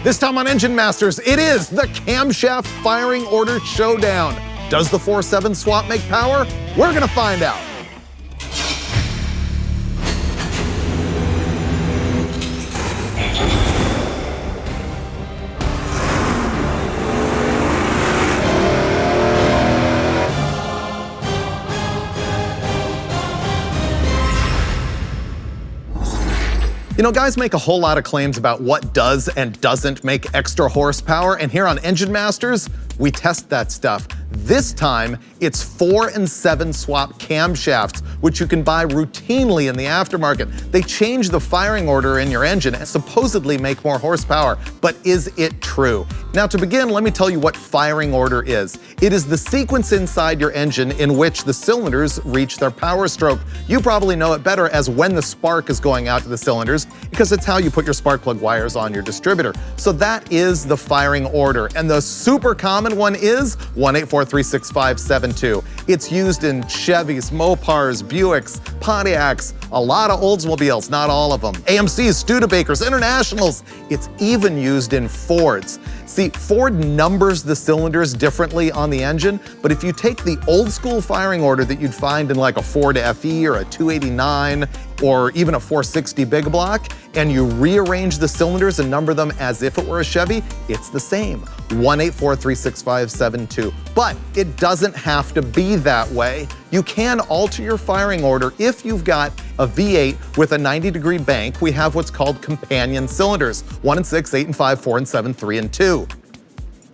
This time on Engine Masters, it is the camshaft firing order showdown. Does the 4-7 swap make power? We're gonna find out. You know, guys make a whole lot of claims about what does and doesn't make extra horsepower, and here on Engine Masters, we test that stuff. This time, it's 4 and 7 swap camshafts, which you can buy routinely in the aftermarket. They change the firing order in your engine and supposedly make more horsepower, but is it true? Now to begin, let me tell you what firing order is. It is the sequence inside your engine in which the cylinders reach their power stroke. You probably know it better as when the spark is going out to the cylinders, because it's how you put your spark plug wires on your distributor. So that is the firing order, and the super common one is 1843657. It's used in Chevys, Mopars, Buicks, Pontiacs, a lot of Oldsmobiles, not all of them, AMCs, Studebakers, Internationals. It's even used in Fords. See, Ford numbers the cylinders differently on the engine, but if you take the old school firing order that you'd find in like a Ford FE or a 289 or even a 460 big block, and you rearrange the cylinders and number them as if it were a Chevy, it's the same, 1843657. But it doesn't have to be that way. You can alter your firing order if you've got a V8 with a 90-degree bank. We have what's called companion cylinders, 1 and 6, 8 and 5, 4 and 7, 3 and 2.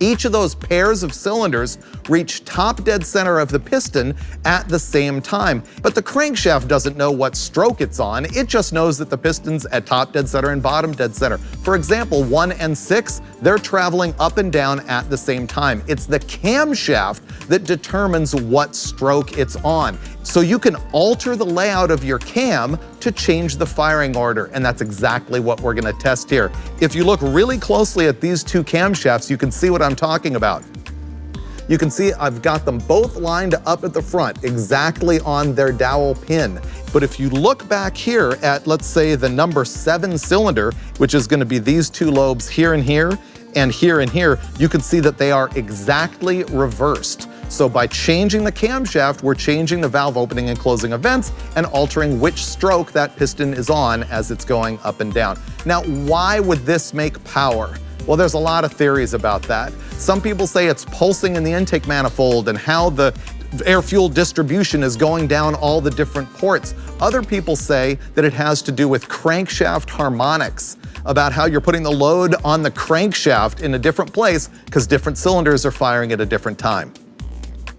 Each of those pairs of cylinders reach top dead center of the piston at the same time. But the crankshaft doesn't know what stroke it's on, it just knows that the piston's at top dead center and bottom dead center. For example, 1 and 6, they're traveling up and down at the same time. It's the camshaft that determines what stroke it's on. So you can alter the layout of your cam to change the firing order, and that's exactly what we're gonna test here. If you look really closely at these two camshafts, you can see what I'm talking about. You can see I've got them both lined up at the front, exactly on their dowel pin. But if you look back here at, let's say, the number 7 cylinder, which is gonna be these two lobes here and here, and here, you can see that they are exactly reversed. So by changing the camshaft, we're changing the valve opening and closing events and altering which stroke that piston is on as it's going up and down. Now, why would this make power? Well, there's a lot of theories about that. Some people say it's pulsing in the intake manifold and how the air-fuel distribution is going down all the different ports. Other people say that it has to do with crankshaft harmonics, about how you're putting the load on the crankshaft in a different place because different cylinders are firing at a different time.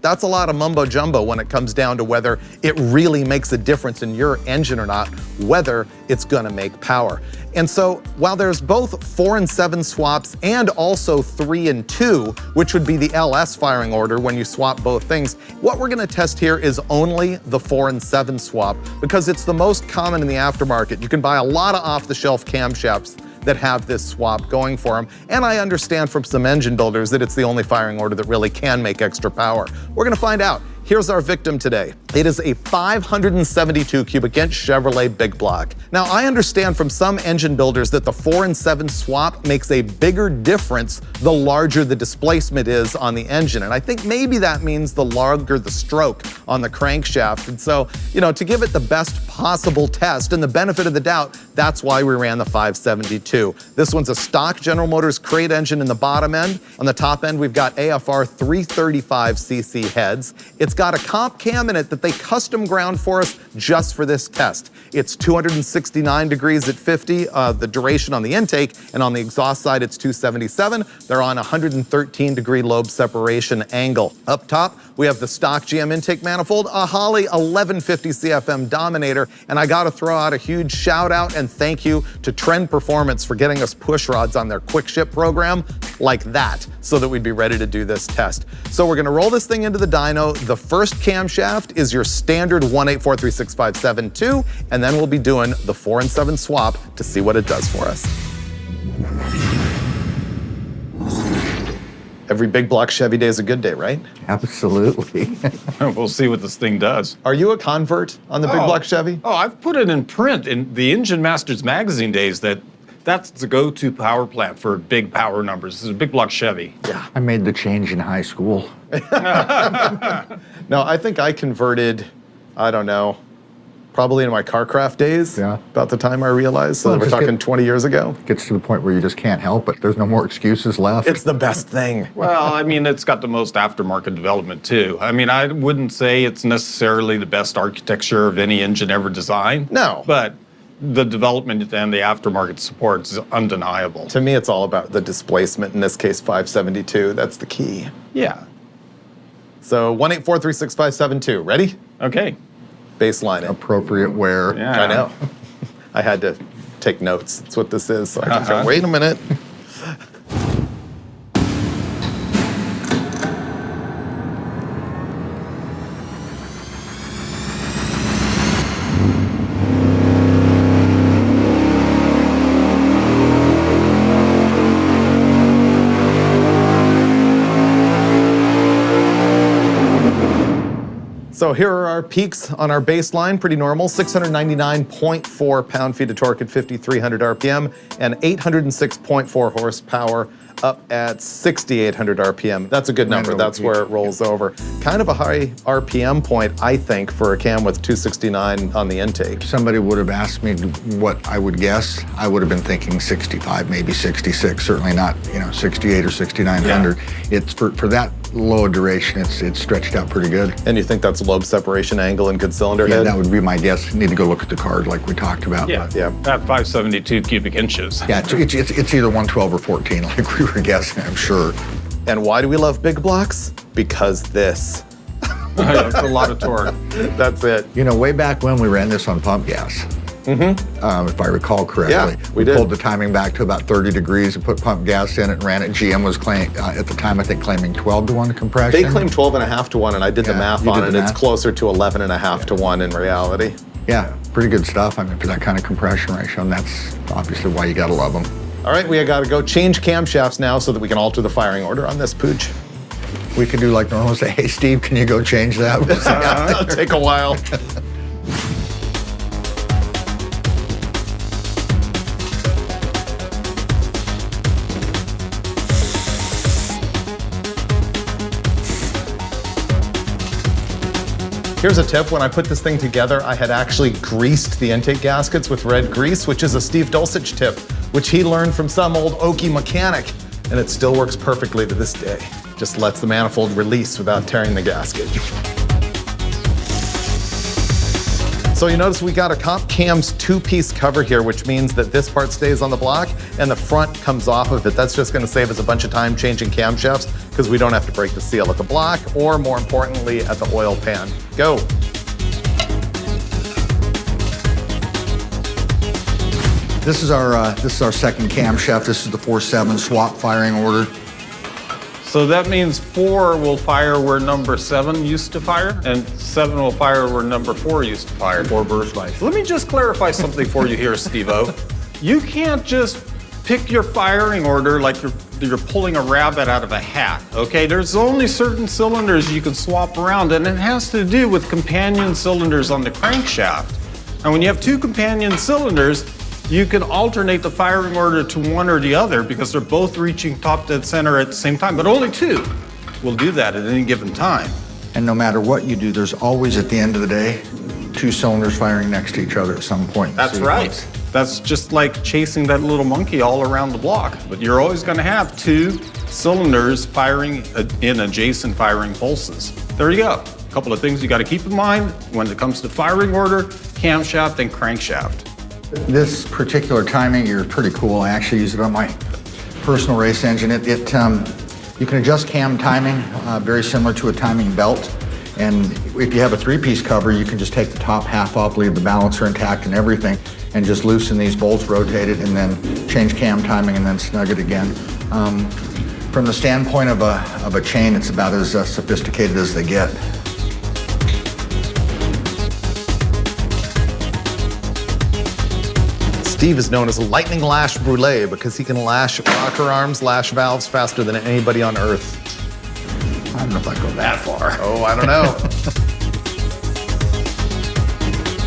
That's a lot of mumbo jumbo when it comes down to whether it really makes a difference in your engine or not, whether it's gonna make power. And so while there's both 4 and 7 swaps and also 3 and 2, which would be the LS firing order when you swap both things, what we're gonna test here is only the 4 and 7 swap because it's the most common in the aftermarket. You can buy a lot of off-the-shelf camshafts that have this swap going for them. And I understand from some engine builders that it's the only firing order that really can make extra power. We're gonna find out. Here's our victim today. It is a 572 cubic inch Chevrolet big block. Now, I understand from some engine builders that the 4 and 7 swap makes a bigger difference the larger the displacement is on the engine. And I think maybe that means the longer the stroke on the crankshaft. And so, you know, to give it the best possible test and the benefit of the doubt, that's why we ran the 572. This one's a stock General Motors crate engine in the bottom end. On the top end, we've got AFR 335cc heads. It's got a comp cam in it that they custom ground for us just for this test. It's 269 degrees at 50, the duration on the intake, and on the exhaust side, it's 277. They're on 113 degree lobe separation angle. Up top, we have the stock GM intake manifold, a Holley 1150 CFM Dominator, and I gotta throw out a huge shout out and thank you to Trend Performance for getting us push rods on their quick ship program like that, so that we'd be ready to do this test. So we're gonna roll this thing into the dyno. The first camshaft is your standard 1843657.2, and then we'll be doing the 4 and 7 swap to see what it does for us. Every big block Chevy day is a good day, right? Absolutely. We'll see what this thing does. Are you a convert on the big block Chevy? Oh, I've put it in print in the Engine Masters magazine days that That's the go-to power plant for big power numbers. This is a big block Chevy. Yeah. I made the change in high school. No, I think I converted, I don't know, probably in my CarCraft days. Yeah. About the time I realized. So Well, we're just talking 20 years ago. Gets to the point where you just can't help it. There's no more excuses left. It's the best thing. Well, I mean, it's got the most aftermarket development too. I mean, I wouldn't say it's necessarily the best architecture of any engine ever designed. No. But the development and the aftermarket support is undeniable. To me, it's all about the displacement. In this case, 572. That's the key. Yeah. So 1-843-6572. Ready? Okay. Baseline it. Appropriate wear. Yeah. I know. I had to take notes. That's what this is. So I can go, wait a minute. So here are our peaks on our baseline, pretty normal, 699.4 pound-feet of torque at 5,300 RPM and 806.4 horsepower up at 6,800 RPM. That's a good number. That's where it rolls over. Kind of a high RPM point, I think, for a cam with 269 on the intake. If somebody would have asked me what I would guess, I would have been thinking 65, maybe 66, certainly not, 68 or 6,900. Yeah. It's for that low a duration, it's stretched out pretty good. And you think that's lobe separation angle and good cylinder Yeah, head? that would be my guess. Need to go look at the card like we talked about. Yeah. but- Yeah. At 572 cubic inches. Yeah, it's either 112 or 14, like we were guessing, I'm sure. And why do we love big blocks? Because this. That's a lot of torque. That's it. Way back when we ran this on pump gas, if I recall correctly. Yeah, we did. pulled the timing back to about 30 degrees and put pump gas in it and ran it. GM was at the time, I think, claiming 12-to-1 compression. They claim 12.5 to 1, and I did the Yeah, math you on did it. the It's math? closer to 11.5 to 1 in reality. Yeah, pretty good stuff. I mean, for that kind of compression ratio, and that's obviously why you gotta love them. All right, we got to go change camshafts now so that we can alter the firing order on this pooch. We could do like normal, say, hey, Steve, can you go change that? We'll see. It'll take a while. Here's a tip. When I put this thing together, I had actually greased the intake gaskets with red grease, which is a Steve Dulcich tip, which he learned from some old Okie mechanic, and it still works perfectly to this day. Just lets the manifold release without tearing the gasket. So you notice we got a comp cam's two-piece cover here, which means that this part stays on the block and the front comes off of it. That's just gonna save us a bunch of time changing camshafts because we don't have to break the seal at the block or, more importantly, at the oil pan. Go. This is our second camshaft. This is the 4.7 swap firing order. So that means 4 will fire where number 7 used to fire, and 7 will fire where number 4 used to fire. 4 burst lights. Let me just clarify something for you here, Steve-O. You can't just pick your firing order like you're pulling a rabbit out of a hat, okay? There's only certain cylinders you can swap around, and it has to do with companion cylinders on the crankshaft. And when you have 2 companion cylinders, you can alternate the firing order to one or the other because they're both reaching top dead center at the same time, but only 2 will do that at any given time. And no matter what you do, there's always, at the end of the day, 2 cylinders firing next to each other at some point. in the That's right. sequence. That's just like chasing that little monkey all around the block. But you're always going to have 2 cylinders firing in adjacent firing pulses. There you go. A couple of things you got to keep in mind when it comes to firing order, camshaft, and crankshaft. This particular timing gear is pretty cool. I actually use it on my personal race engine. You can adjust cam timing, very similar to a timing belt. And if you have a 3-piece cover, you can just take the top half off, leave the balancer intact and everything, and just loosen these bolts, rotate it, and then change cam timing and then snug it again. From the standpoint of a chain, it's about as sophisticated as they get. Steve is known as Lightning Lash Brûlé because he can lash rocker arms, lash valves faster than anybody on Earth. I don't know if I go that far. Oh, I don't know.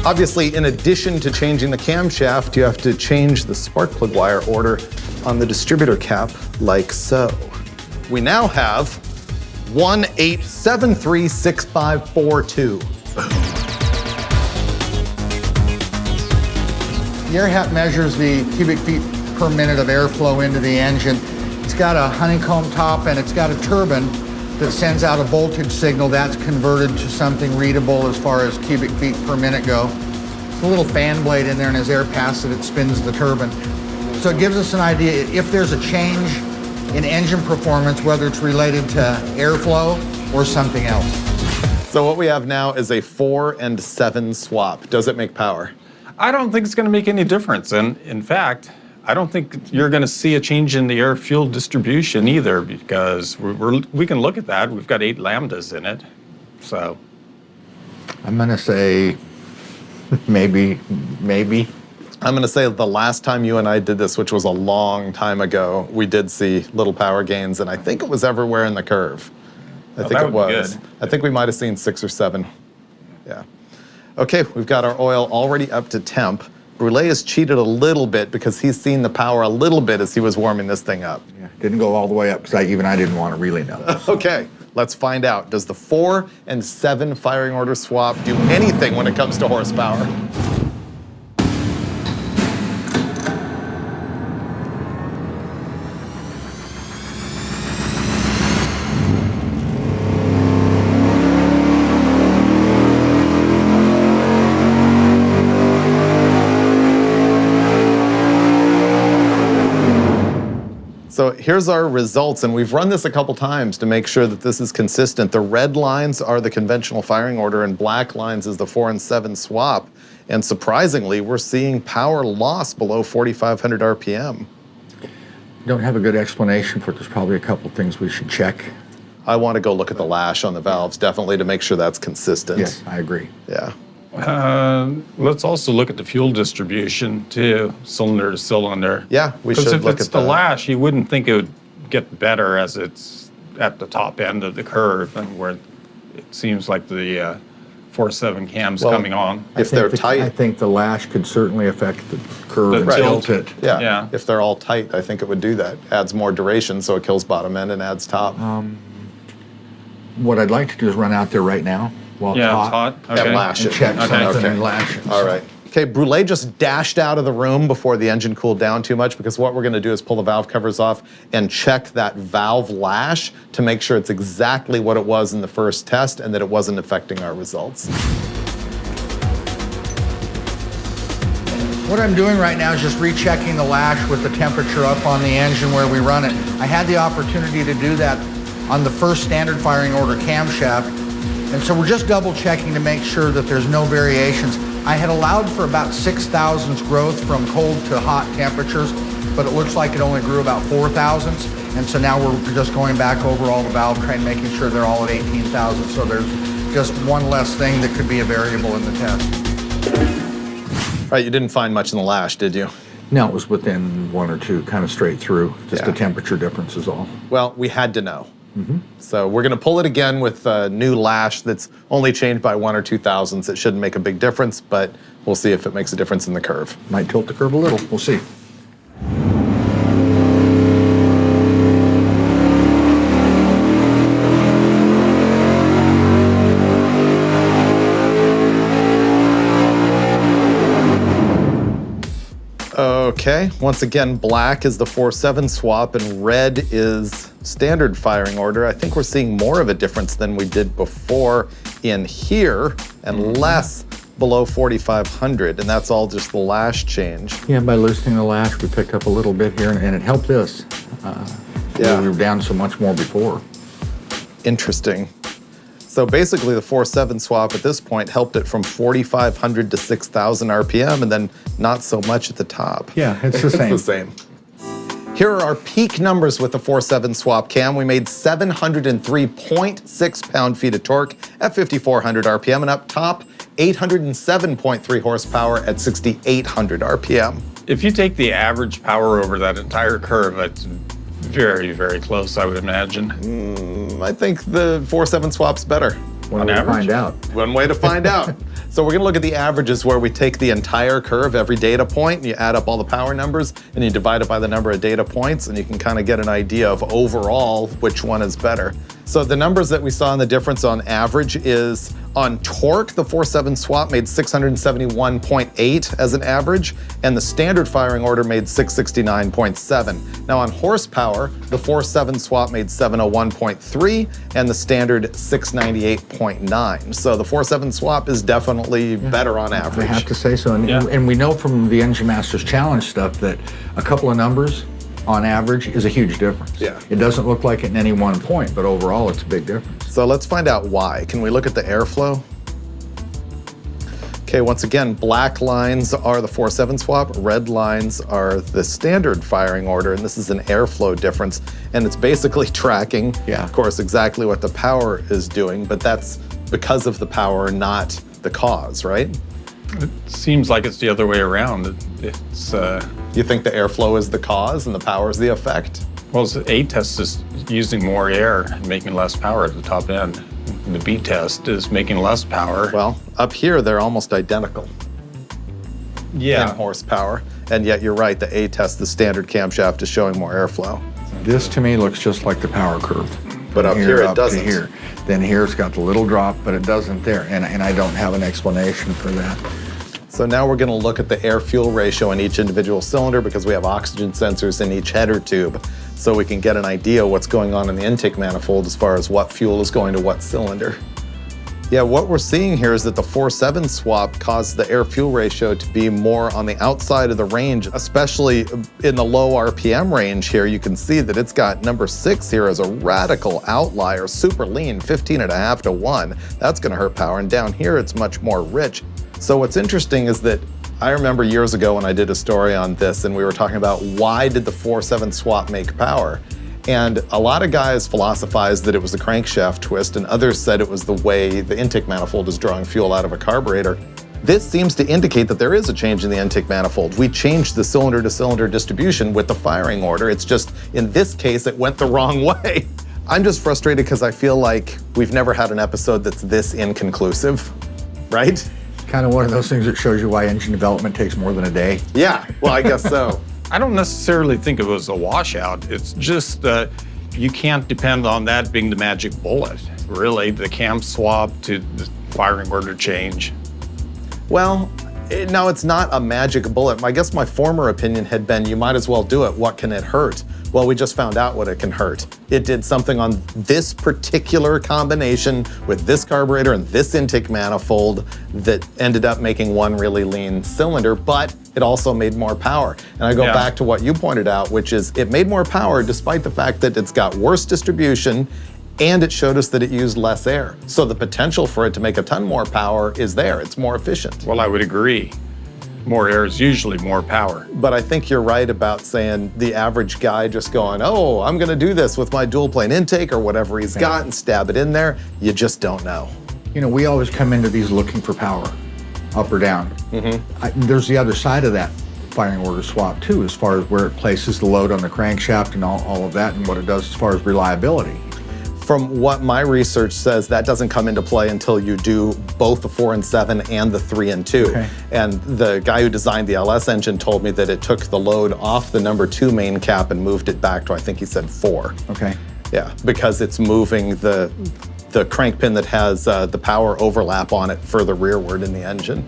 Obviously, in addition to changing the camshaft, you have to change the spark plug wire order on the distributor cap, like so. We now have 18736542. The air hat measures the cubic feet per minute of airflow into the engine. It's got a honeycomb top and it's got a turbine that sends out a voltage signal that's converted to something readable as far as cubic feet per minute go. There's a little fan blade in there, and as air passes it spins the turbine. So it gives us an idea if there's a change in engine performance, whether it's related to airflow or something else. So what we have now is a 4 and 7 swap. Does it make power? I don't think it's going to make any difference. And in fact, I don't think you're going to see a change in the air-fuel distribution either, because we can look at that. We've got 8 lambdas in it, so. I'm going to say maybe. I'm going to say the last time you and I did this, which was a long time ago, we did see little power gains, and I think it was everywhere in the curve. I think it was. I think we might have seen 6 or 7. Yeah. Okay, we've got our oil already up to temp. Brulé has cheated a little bit because he's seen the power a little bit as he was warming this thing up. Yeah, didn't go all the way up because I didn't want to really know. Okay, let's find out. Does the 4 and 7 firing order swap do anything when it comes to horsepower? So here's our results, and we've run this a couple times to make sure that this is consistent. The red lines are the conventional firing order, and black lines is the 4 and 7 swap. And surprisingly, we're seeing power loss below 4,500 RPM. Don't have a good explanation for it. There's probably a couple things we should check. I want to go look at the lash on the valves, definitely, to make sure that's consistent. Yes, I agree. Yeah. Let's also look at the fuel distribution too, cylinder to cylinder. Yeah, we should look at that. Because if it's the lash, you wouldn't think it would get better as it's at the top end of the curve, and where it seems like the 4.7 cam's coming on. If they're tight. I think the lash could certainly affect the curve and tilt it. Yeah. If they're all tight, I think it would do that. Adds more duration, so it kills bottom end and adds top. What I'd like to do is run out there right now while it's hot. Okay. And lash it. And check something and lash it. All right. Okay, Brulé just dashed out of the room before the engine cooled down too much, because what we're going to do is pull the valve covers off and check that valve lash to make sure it's exactly what it was in the first test and that it wasn't affecting our results. What I'm doing right now is just rechecking the lash with the temperature up on the engine where we run it. I had the opportunity to do that on the first standard firing order camshaft, and so we're just double checking to make sure that there's no variations. I had allowed for about 6 thousandths growth from cold to hot temperatures, but it looks like it only grew about 4 thousandths, and so now we're just going back over all the valve train, making sure they're all at 18 thousandths, so there's just one less thing that could be a variable in the test. All right, you didn't find much in the lash, did you? No, it was within 1 or 2, kind of straight through. Just the temperature difference is all. Well, we had to know. So we're going to pull it again with a new lash that's only changed by 1 or 2 thousandths. It shouldn't make a big difference, but we'll see if it makes a difference in the curve. Might tilt the curve a little. We'll see. Okay, once again, black is the 4.7 swap and red is standard firing order. I think we're seeing more of a difference than we did before in here and less below 4,500, and that's all just the lash change. Yeah, by loosening the lash, we picked up a little bit here, and it helped us. We were down so much more before. Interesting. So basically the 4.7 swap at this point helped it from 4,500 to 6,000 RPM, and then not so much at the top. Yeah, it's the same. It's the same. Here are our peak numbers with the 4.7 swap cam. We made 703.6 pound-feet of torque at 5,400 RPM, and up top, 807.3 horsepower at 6,800 RPM. If you take the average power over that entire curve, it's very, very close, I would imagine. I think the 4.7 swap's better. One way to find out. One way to find out. So we're gonna look at the averages where we take the entire curve, every data point, and you add up all the power numbers, and you divide it by the number of data points, and you can kind of get an idea of overall which one is better. So the numbers that we saw in the difference on average is on torque, the 4.7 swap made 671.8 as an average, and the standard firing order made 669.7. Now on horsepower, the 4.7 swap made 701.3, and the standard 698.9. So the 4.7 swap is definitely better on average. I have to say so, and we know from the Engine Masters Challenge stuff that a couple of numbers on average is a huge difference. Yeah. It doesn't look like it in any one point, but overall it's a big difference. So let's find out why. Can we look at the airflow? Okay, once again, black lines are the 4.7 swap, red lines are the standard firing order, and this is an airflow difference, and it's basically tracking, of course, exactly what the power is doing, but that's because of the power, not the cause, right? It seems like it's the other way around. It's You think the airflow is the cause and the power is the effect? well, the A test is using more air and making less power at the top end. And the B test is making less power. Well, up here they're almost identical in horsepower, and yet you're right, the A test, the standard camshaft, is showing more airflow. This to me looks just like the power curve. But up here it doesn't. To here. Then here it's got the little drop, but it doesn't there, and I don't have an explanation for that. So now we're going to look at the air-fuel ratio in each individual cylinder because we have oxygen sensors in each header tube, so we can get an idea what's going on in the intake manifold as far as what fuel is going to what cylinder. Yeah, what we're seeing here is that the 4.7 swap caused the air-fuel ratio to be more on the outside of the range, especially in the low RPM range here. You can see that it's got number 6 here as a radical outlier, super lean, 15.5 to 1. That's going to hurt power, and down here it's much more rich. So what's interesting is that I remember years ago when I did a story on this and we were talking about why did the 4.7 swap make power? And a lot of guys philosophized that it was the crankshaft twist, and others said it was the way the intake manifold is drawing fuel out of a carburetor. This seems to indicate that there is a change in the intake manifold. We changed the cylinder-to-cylinder distribution with the firing order. It's just, in this case, it went the wrong way. I'm just frustrated because I feel like we've never had an episode that's this inconclusive, right? Kind of one of those things that shows you why engine development takes more than a day. Yeah, well, I guess so. I don't necessarily think it was a washout. It's just that you can't depend on that being the magic bullet. Really, the cam swap to the firing order change. Well, no, it's not a magic bullet. I guess my former opinion had been you might as well do it. What can it hurt? Well, we just found out what it can hurt. It did something on this particular combination with this carburetor and this intake manifold that ended up making one really lean cylinder, but it also made more power. And I go back to what you pointed out, which is it made more power despite the fact that it's got worse distribution, and it showed us that it used less air. So the potential for it to make a ton more power is there. It's more efficient. Well, I would agree. More air is usually more power. But I think you're right about saying the average guy just going, oh, I'm gonna do this with my dual plane intake or whatever he's got and stab it in there. You just don't know. You know, we always come into these looking for power, up or down. There's the other side of that firing order swap too, as far as where it places the load on the crankshaft and all of that, and what it does as far as reliability. From what my research says, that doesn't come into play until you do both the 4.7 and the 3.2. Okay. And the guy who designed the LS engine told me that it took the load off the number 2 main cap and moved it back to, I think he said 4. Okay. Yeah, because it's moving the crank pin that has the power overlap on it further rearward in the engine.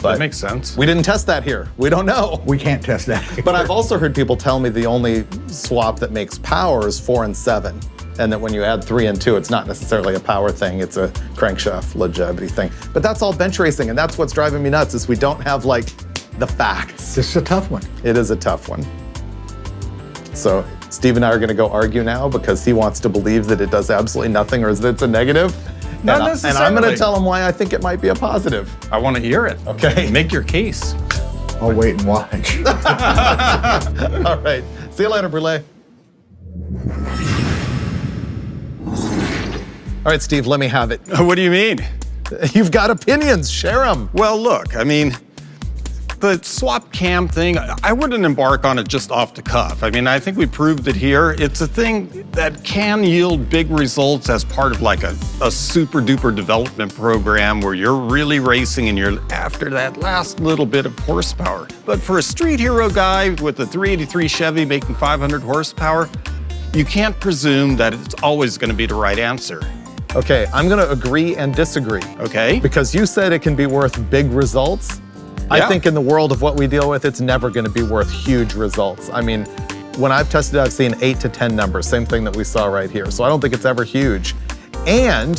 But That makes sense. we didn't test that here. We don't know. We can't test that. But I've also heard people tell me the only swap that makes power is 4 and 7. And that when you add 3 and 2, it's not necessarily a power thing, it's a crankshaft longevity thing. But that's all bench racing, and that's what's driving me nuts, is we don't have, like, the facts. This is a tough one. It is a tough one. So Steve and I are gonna go argue now because he wants to believe that it does absolutely nothing or that it's a negative. Not And necessarily. I'm gonna tell him why I think it might be a positive. I want to hear it. Okay. Make your case. I'll wait and watch. All right, see you later, Brule. All right, Steve, let me have it. What do you mean? You've got opinions, share them. Well, look, I mean, The swap cam thing, I wouldn't embark on it just off the cuff. I mean, I think we proved it here. It's a thing that can yield big results as part of like a super duper development program where you're really racing and you're after that last little bit of horsepower. But for a street hero guy with a 383 Chevy making 500 horsepower, you can't presume that it's always going to be the right answer. Okay, I'm gonna agree and disagree. Okay. Because you said it can be worth big results. I think in the world of what we deal with, it's never gonna be worth huge results. I mean, when I've tested, I've seen 8 to 10 numbers, same thing that we saw right here. So I don't think it's ever huge. And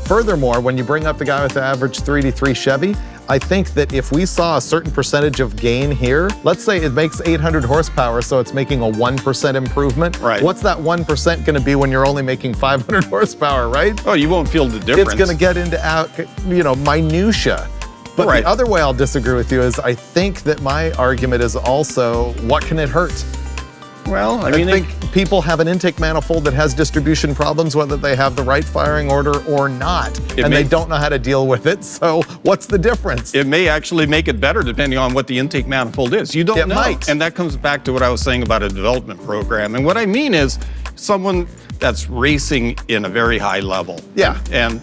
furthermore, when you bring up the guy with the average 383 Chevy, I think that if we saw a certain percentage of gain here, let's say it makes 800 horsepower, so it's making a 1% improvement. Right. What's that 1% gonna be when you're only making 500 horsepower, right? Oh, you won't feel the difference. It's gonna get into minutia. But Right. the other way I'll disagree with you is I think that my argument is also, what can it hurt? Well, I think people have an intake manifold that has distribution problems, whether they have the right firing order or not, and they don't know how to deal with it. So what's the difference? it may actually make it better depending on what the intake manifold is. You don't know. It might. And that comes back to what I was saying about a development program. And what I mean is someone that's racing in a very high level. Yeah. And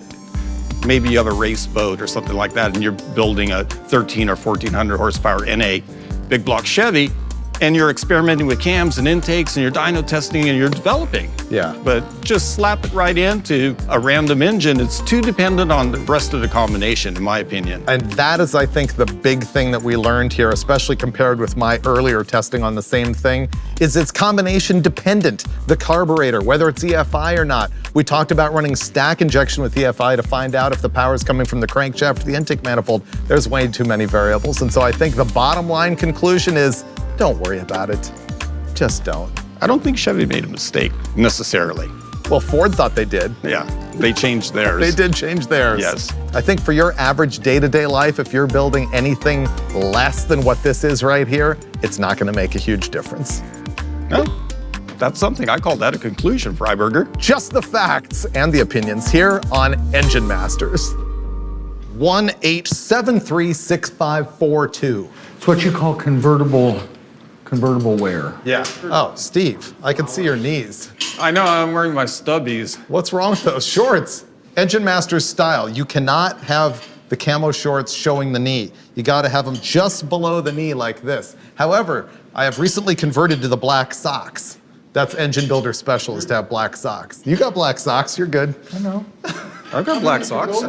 maybe you have a race boat or something like that, and you're building a 13 or 1400 horsepower in a big block Chevy, and you're experimenting with cams and intakes and you're dyno testing and you're developing. Yeah. But just slap it right into a random engine. It's too dependent on the rest of the combination, in my opinion. And that is, I think, the big thing that we learned here, especially compared with my earlier testing on the same thing, is it's combination dependent. The carburetor, whether it's EFI or not. We talked about running stack injection with EFI to find out if the power is coming from the crankshaft or the intake manifold. There's way too many variables. And so I think the bottom line conclusion is, don't worry about it. Just don't. I don't think Chevy made a mistake, necessarily. Well, Ford thought they did. Yeah, they changed theirs. They did change theirs. Yes. I think for your average day-to-day life, if you're building anything less than what this is right here, it's not gonna make a huge difference. No, that's something. I call that a conclusion, Freiberger. Just the facts and the opinions here on Engine Masters. 1-873-6542. It's what you call convertible wear. Yeah. Oh, Steve, I can see your knees. I know, I'm wearing my stubbies. What's wrong with those shorts? Engine Masters style. You cannot have the camo shorts showing the knee. You gotta have them just below the knee like this. However, I have recently converted to the black socks. That's Engine Builder Special, is to have black socks. You got black socks, you're good. I know. I've got black socks.